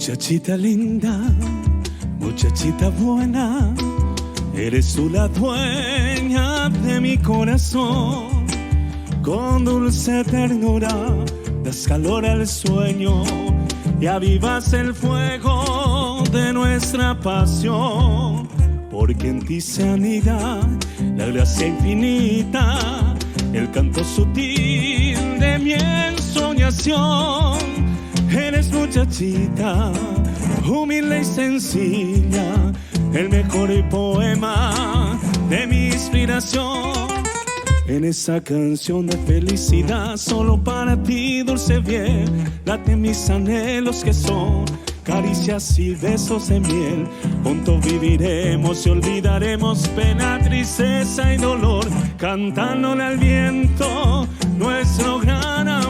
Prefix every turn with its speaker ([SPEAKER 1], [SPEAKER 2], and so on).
[SPEAKER 1] Muchachita linda, muchachita buena, eres tú la dueña de mi corazón. Con dulce ternura das calor al sueño y avivas el fuego de nuestra pasión. Porque en ti se anida la gracia infinita, el canto sutil de mi ensoñación. Eres muchachita, humilde y sencilla, el mejor poema de mi inspiración. En esa canción de felicidad, solo para ti, dulce bien, laten mis anhelos que son caricias y besos de miel. Juntos viviremos y olvidaremos pena, tristeza y dolor, cantándole al viento nuestro gran amor.